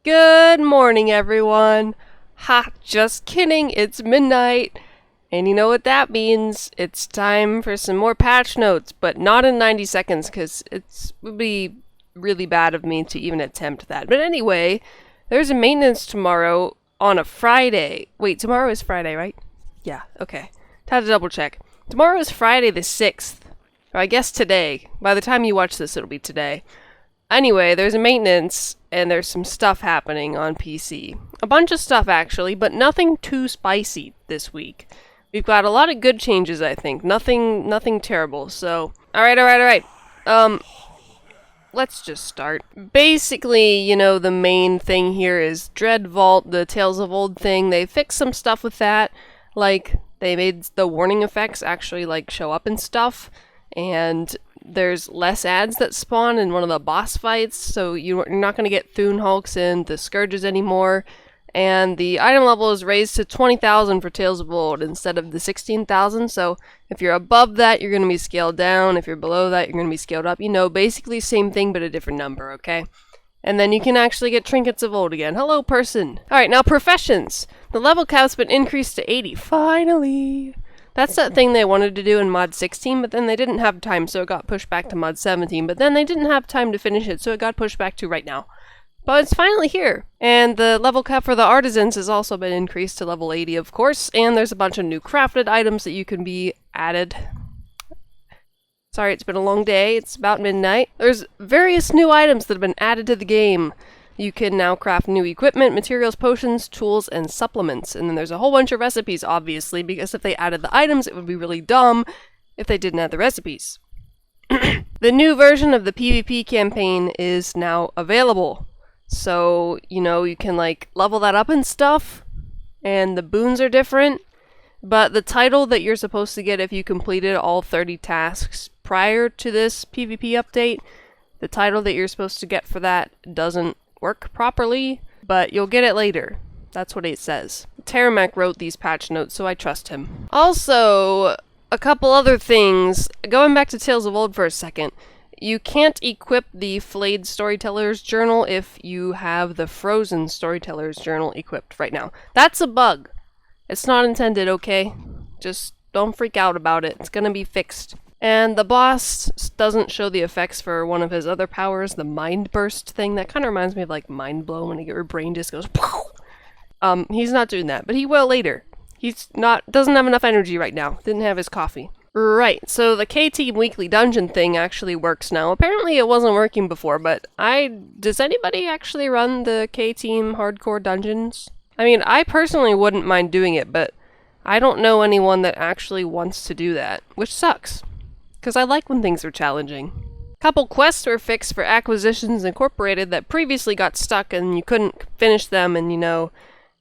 Good morning, everyone. Ha, just kidding, it's midnight. And you know what that means. It's time for some more patch notes, but not in 90 seconds, because it would be really bad of me to even attempt that. But anyway, there's a maintenance tomorrow on a Friday. Wait, tomorrow is Friday, right? Yeah, okay. Had to double check. Tomorrow is Friday the 6th. Or I guess today. By the time you watch this, it'll be today. Anyway, there's a maintenance, and there's some stuff happening on PC. A bunch of stuff, actually, but nothing too spicy this week. We've got a lot of good changes, I think. Nothing terrible, so... Alright. Let's just start. Basically, you know, the main thing here is Dread Vault, the Tales of Old thing. They fixed some stuff with that. Like, they made the warning effects actually, like, show up and stuff. And there's less ads that spawn in one of the boss fights, so you're not going to get Thune Hulks and the Scourges anymore. And the item level is raised to 20,000 for Tales of Old instead of the 16,000, so if you're above that, you're going to be scaled down. If you're below that, you're going to be scaled up. You know, basically same thing, but a different number, okay? And then you can actually get Trinkets of Old again. Hello, person! Alright, now professions! The level cap's been increased to 80. Finally! That's that thing they wanted to do in Mod 16, but then they didn't have time, so it got pushed back to Mod 17. But then they didn't have time to finish it, so it got pushed back to right now. But it's finally here. And the level cap for the artisans has also been increased to level 80, of course. And there's a bunch of new crafted items that you can be added. Sorry, it's been a long day. It's about midnight. There's various new items that have been added to the game. You can now craft new equipment, materials, potions, tools, and supplements. And then there's a whole bunch of recipes, obviously, because if they added the items, it would be really dumb if they didn't add the recipes. The new version of the PvP campaign is now available. So, you know, you can, like, level that up and stuff, and the boons are different. But the title that you're supposed to get if you completed all 30 tasks prior to this PvP update, the title that you're supposed to get for that doesn't work properly, but you'll get it later. That's what it says. Tiamat wrote these patch notes, so I trust him. Also, a couple other things. Going back to Tales of Old for a second, you can't equip the Flayed Storyteller's Journal if you have the Frozen Storyteller's Journal equipped right now. That's a bug. It's not intended, okay? Just don't freak out about it. It's gonna be fixed. And the boss doesn't show the effects for one of his other powers, the Mind Burst thing. That kind of reminds me of, like, Mind Blow when your brain just goes... he's not doing that, but he will later. Doesn't have enough energy right now. Didn't have his coffee. Right, so the K-Team Weekly Dungeon thing actually works now. Apparently it wasn't working before, but does anybody actually run the K-Team Hardcore Dungeons? I mean, I personally wouldn't mind doing it, but I don't know anyone that actually wants to do that, which sucks. Because I like when things are challenging. Couple quests were fixed for Acquisitions Incorporated that previously got stuck and you couldn't finish them, and you know,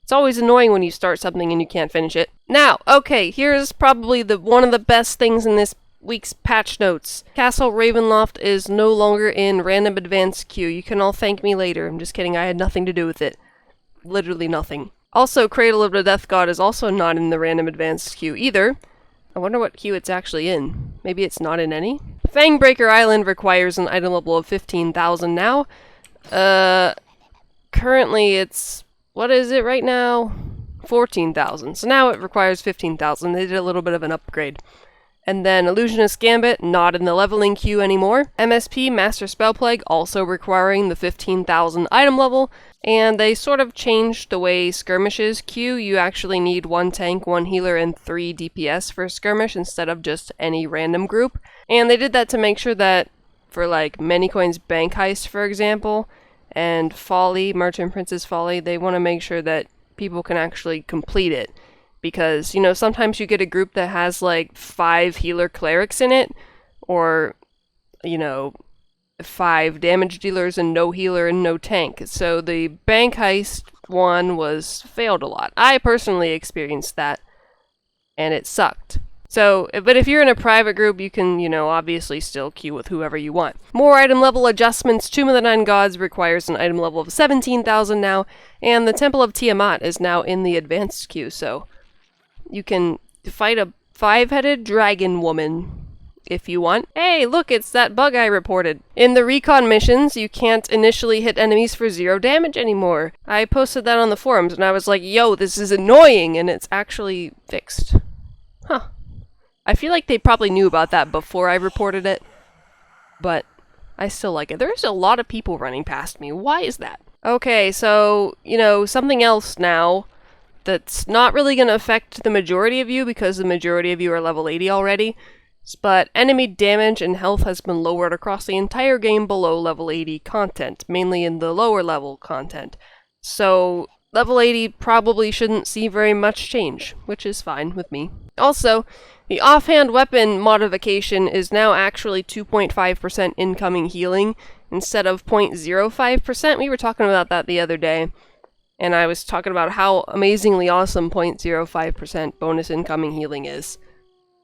it's always annoying when you start something and you can't finish it. Now, okay, here's probably one of the best things in this week's patch notes. Castle Ravenloft is no longer in random advanced queue. You can all thank me later. I'm just kidding, I had nothing to do with it. Literally nothing. Also, Cradle of the Death God is also not in the random advanced queue either. I wonder what queue it's actually in. Maybe it's not in any? Fangbreaker Island requires an item level of 15,000 now. Currently it's... what is it right now? 14,000. So now it requires 15,000. They did a little bit of an upgrade. And then Illusionist Gambit, not in the leveling queue anymore. MSP, Master Spell Plague, also requiring the 15,000 item level. And they sort of changed the way skirmishes queue. You actually need 1 tank, 1 healer, and 3 DPS for a skirmish instead of just any random group. And they did that to make sure that for, like, Manycoin's Bank Heist, for example, and Folly, Merchant Prince's Folly, they want to make sure that people can actually complete it. Because, you know, sometimes you get a group that has, like, 5 healer clerics in it, or, you know, 5 damage dealers and no healer and no tank. So the Bank Heist one failed a lot. I personally experienced that, and it sucked. So, but if you're in a private group, you can, you know, obviously still queue with whoever you want. More item level adjustments. Tomb of the Nine Gods requires an item level of 17,000 now, and the Temple of Tiamat is now in the advanced queue, so you can fight a 5-headed dragon woman if you want. Hey, look, it's that bug I reported. In the recon missions, you can't initially hit enemies for 0 damage anymore. I posted that on the forums, and I was like, yo, this is annoying, and it's actually fixed. Huh. I feel like they probably knew about that before I reported it, but I still like it. There's a lot of people running past me. Why is that? Okay, so, something else now that's not really going to affect the majority of you because the majority of you are level 80 already, but enemy damage and health has been lowered across the entire game below level 80 content, mainly in the lower level content. So level 80 probably shouldn't see very much change, which is fine with me. Also, the offhand weapon modification is now actually 2.5% incoming healing instead of 0.05%. We were talking about that the other day. And I was talking about how amazingly awesome 0.05% bonus incoming healing is.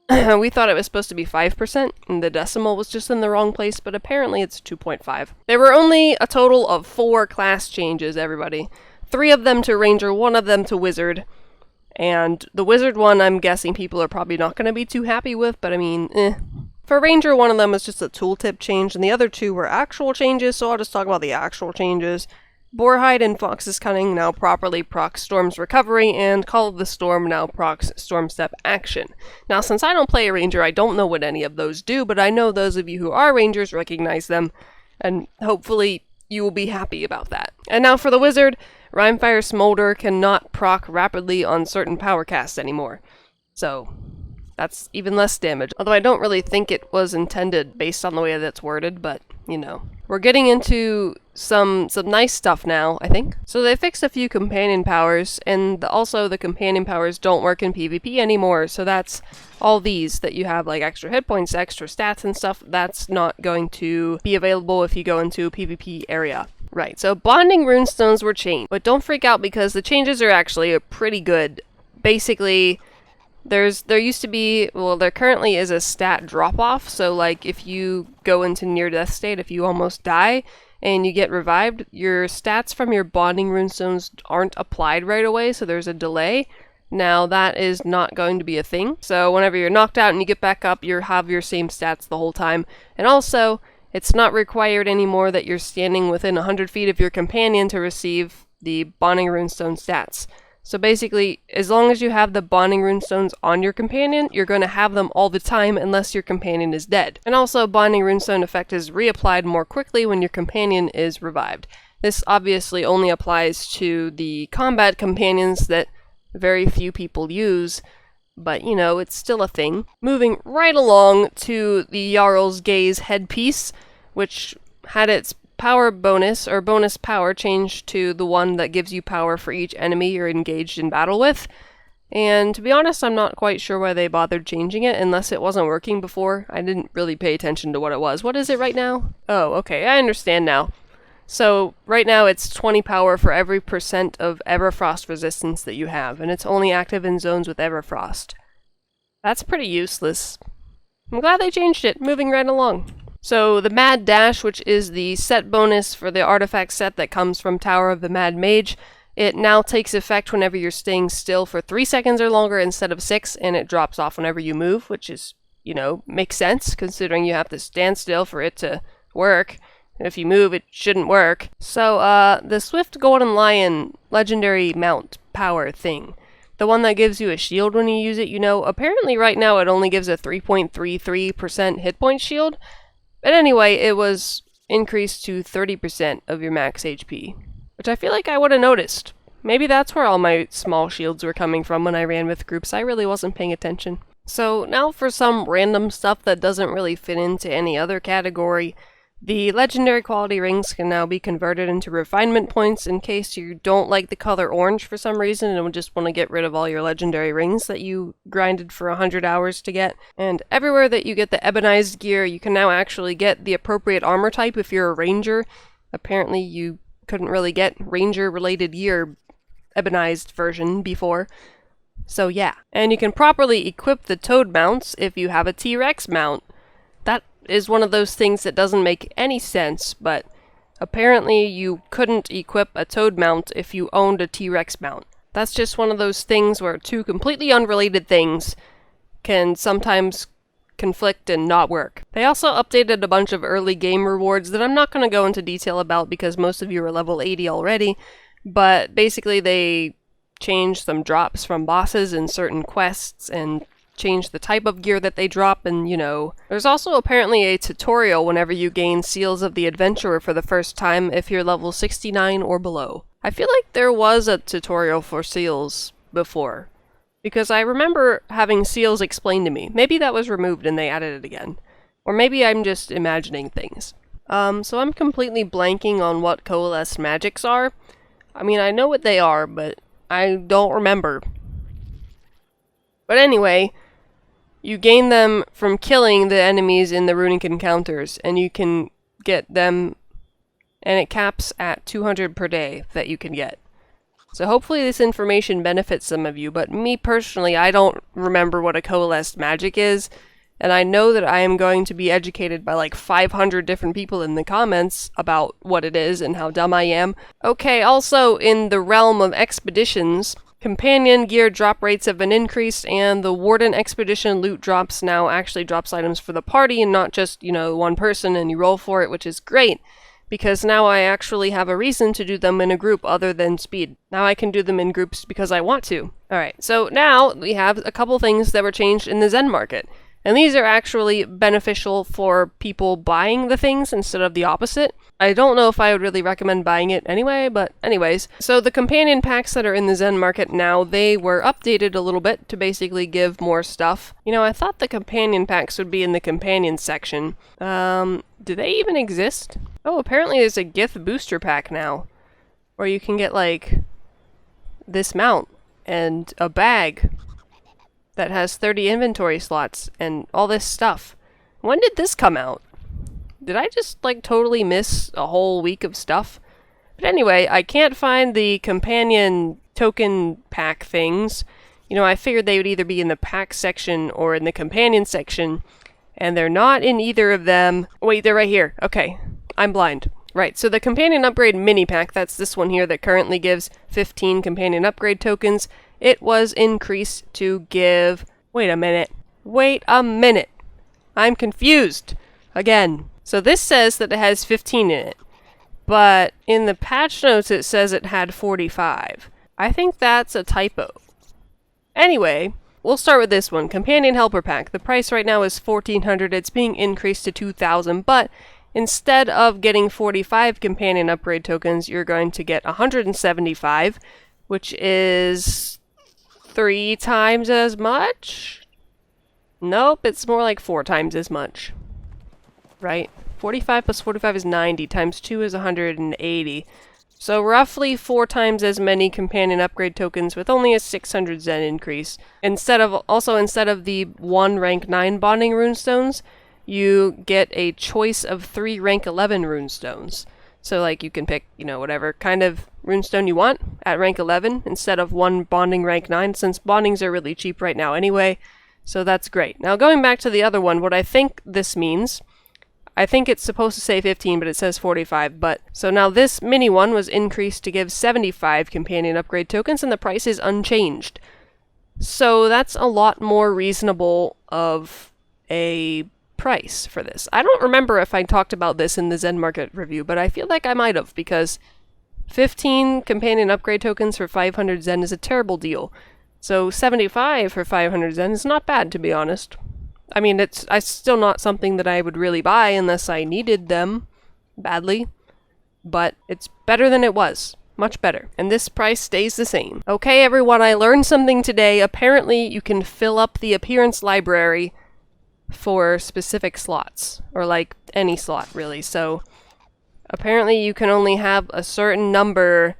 We thought it was supposed to be 5%, and the decimal was just in the wrong place, but apparently it's 2.5. There were only a total of 4 class changes, everybody. 3 of them to Ranger, 1 of them to Wizard. And the Wizard one, I'm guessing people are probably not going to be too happy with, but I mean, eh. For Ranger, 1 of them was just a tooltip change, and the other 2 were actual changes, so I'll just talk about the actual changes. Boarhide and Fox's Cunning now properly procs Storm's Recovery, and Call of the Storm now procs Storm Step Action. Now, since I don't play a Ranger, I don't know what any of those do, but I know those of you who are Rangers recognize them, and hopefully you will be happy about that. And now for the Wizard, Rhymefire Smolder cannot proc rapidly on certain power casts anymore. So that's even less damage. Although I don't really think it was intended based on the way that's worded, but, We're getting into some nice stuff now, I think. So they fixed a few companion powers, and also the companion powers don't work in PvP anymore, so that's all these that you have, like extra hit points, extra stats and stuff, that's not going to be available if you go into a PvP area. Right, so bonding runestones were changed, but don't freak out because the changes are actually pretty good. Basically, there currently is a stat drop-off, so like if you go into near-death state, if you almost die, and you get revived, your stats from your bonding runestones aren't applied right away, so there's a delay. Now that is not going to be a thing, so whenever you're knocked out and you get back up, you have your same stats the whole time. And also, it's not required anymore that you're standing within 100 feet of your companion to receive the bonding runestone stats. So basically, as long as you have the bonding runestones on your companion, you're going to have them all the time unless your companion is dead. And also, bonding runestone effect is reapplied more quickly when your companion is revived. This obviously only applies to the combat companions that very few people use, but it's still a thing. Moving right along to the Jarl's Gaze Headpiece, which had its power bonus, or bonus power, changed to the one that gives you power for each enemy you're engaged in battle with. And to be honest, I'm not quite sure why they bothered changing it, unless it wasn't working before. I didn't really pay attention to what it was. What is it right now? Oh, okay, I understand now. So, right now it's 20 power for every % of Everfrost resistance that you have, and it's only active in zones with Everfrost. That's pretty useless. I'm glad they changed it. Moving right along. So the Mad Dash, which is the set bonus for the artifact set that comes from Tower of the Mad Mage, it now takes effect whenever you're staying still for 3 seconds or longer instead of 6, and it drops off whenever you move, which is, makes sense, considering you have to stand still for it to work. If you move, it shouldn't work. So, the Swift Golden Lion legendary mount power thing, the one that gives you a shield when you use it, apparently right now it only gives a 3.33% hit point shield. But anyway, it was increased to 30% of your max HP, which I feel like I would have noticed. Maybe that's where all my small shields were coming from when I ran with groups. I really wasn't paying attention. So now for some random stuff that doesn't really fit into any other category. The legendary quality rings can now be converted into refinement points in case you don't like the color orange for some reason and just want to get rid of all your legendary rings that you grinded for 100 hours to get. And everywhere that you get the ebonized gear, you can now actually get the appropriate armor type if you're a ranger. Apparently you couldn't really get ranger-related gear ebonized version before. So yeah. And you can properly equip the toad mounts if you have a T-Rex mount. That is one of those things that doesn't make any sense, but apparently you couldn't equip a toad mount if you owned a T-Rex mount. That's just one of those things where two completely unrelated things can sometimes conflict and not work. They also updated a bunch of early game rewards that I'm not going to go into detail about because most of you are level 80 already, but basically they changed some drops from bosses in certain quests and changed the type of gear that they drop, and there's also apparently a tutorial whenever you gain Seals of the Adventurer for the first time if you're level 69 or below. I feel like there was a tutorial for Seals before, because I remember having Seals explained to me. Maybe that was removed and they added it again. Or maybe I'm just imagining things. So I'm completely blanking on what coalesced magics are. I mean, I know what they are, but I don't remember. But anyway, you gain them from killing the enemies in the runic encounters, and you can get them, and it caps at 200 per day that you can get. So hopefully this information benefits some of you, but me personally, I don't remember what a coalesced magic is, and I know that I am going to be educated by like 500 different people in the comments about what it is and how dumb I am. Okay, also in the realm of expeditions, companion gear drop rates have been increased, and the Warden Expedition loot drops now actually drops items for the party and not just, one person and you roll for it, which is great, because now I actually have a reason to do them in a group other than speed. Now I can do them in groups because I want to. Alright, so now we have a couple things that were changed in the Zen Market. And these are actually beneficial for people buying the things instead of the opposite. I don't know if I would really recommend buying it anyway, but anyways. So the companion packs that are in the Zen Market now, they were updated a little bit to basically give more stuff. I thought the companion packs would be in the companion section. Do they even exist? Oh, apparently there's a Gith booster pack now, where you can get, like, this mount and a bag that has 30 inventory slots and all this stuff. When did this come out? Did I just, totally miss a whole week of stuff? But anyway, I can't find the companion token pack things. I figured they would either be in the pack section or in the companion section, and they're not in either of them. Wait, they're right here. Okay, I'm blind. Right, so the companion upgrade mini pack, that's this one here that currently gives 15 companion upgrade tokens. It was increased to give... Wait a minute. I'm confused. Again. So this says that it has 15 in it. But in the patch notes it says it had 45. I think that's a typo. Anyway, we'll start with this one. Companion Helper Pack. The price right now is $1,400. It's being increased to $2,000, but instead of getting 45 companion upgrade tokens, you're going to get 175, which is 3 times as much? Nope, it's more like 4 times as much. Right? 45 plus 45 is 90, times 2 is 180. So roughly 4 times as many companion upgrade tokens with only a 600 Zen increase. Instead of the 1 rank 9 bonding runestones, you get a choice of 3 rank 11 runestones. So you can pick, whatever kind of runestone you want at rank 11 instead of 1 bonding rank 9, since bondings are really cheap right now anyway. So that's great. Now going back to the other one, what I think this means, I think it's supposed to say 15, but it says 45. So now this mini one was increased to give 75 companion upgrade tokens, and the price is unchanged. So that's a lot more reasonable of a price for this. I don't remember if I talked about this in the Zen Market review, but I feel like I might have, because 15 companion upgrade tokens for 500 Zen is a terrible deal. So 75 for 500 Zen is not bad, to be honest. I mean, it's still not something that I would really buy unless I needed them badly, but it's better than it was. Much better. And this price stays the same. Okay, everyone, I learned something today. Apparently, you can fill up the appearance library for specific slots, or any slot really. So apparently you can only have a certain number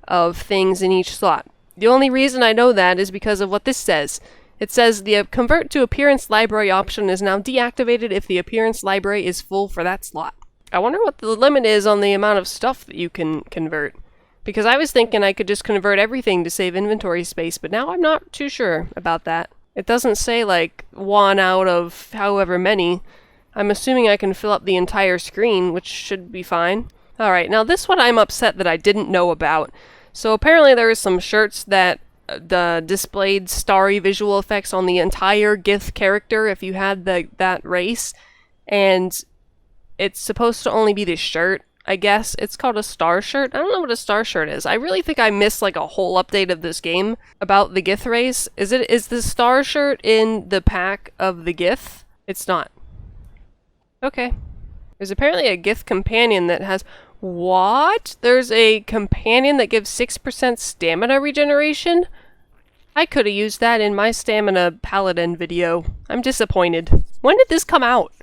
of things in each slot. The only reason I know that is because of what this says. It says the convert to appearance library option is now deactivated if the appearance library is full for that slot. I wonder what the limit is on the amount of stuff that you can convert, because I was thinking I could just convert everything to save inventory space, but now I'm not too sure about that. It doesn't say 1 out of however many. I'm assuming I can fill up the entire screen, which should be fine. Alright, now this one I'm upset that I didn't know about. So apparently there are some shirts that the displayed starry visual effects on the entire Gith character if you had that race, and it's supposed to only be the shirt. I guess it's called a star shirt. I don't know what a star shirt is. I really think I missed like a whole update of this game about the Gith race. Is the star shirt in the pack of the Gith? It's not. Okay. There's apparently a Gith companion that has... What? There's a companion that gives 6% stamina regeneration? I could have used that in my stamina paladin video. I'm disappointed. When did this come out?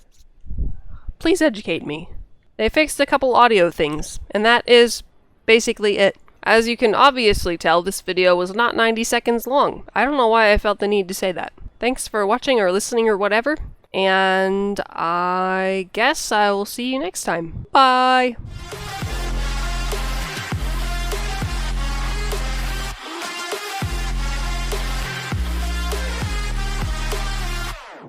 Please educate me. They fixed a couple audio things, and that is basically it. As you can obviously tell, this video was not 90 seconds long. I don't know why I felt the need to say that. Thanks for watching or listening or whatever, and I guess I will see you next time. Bye!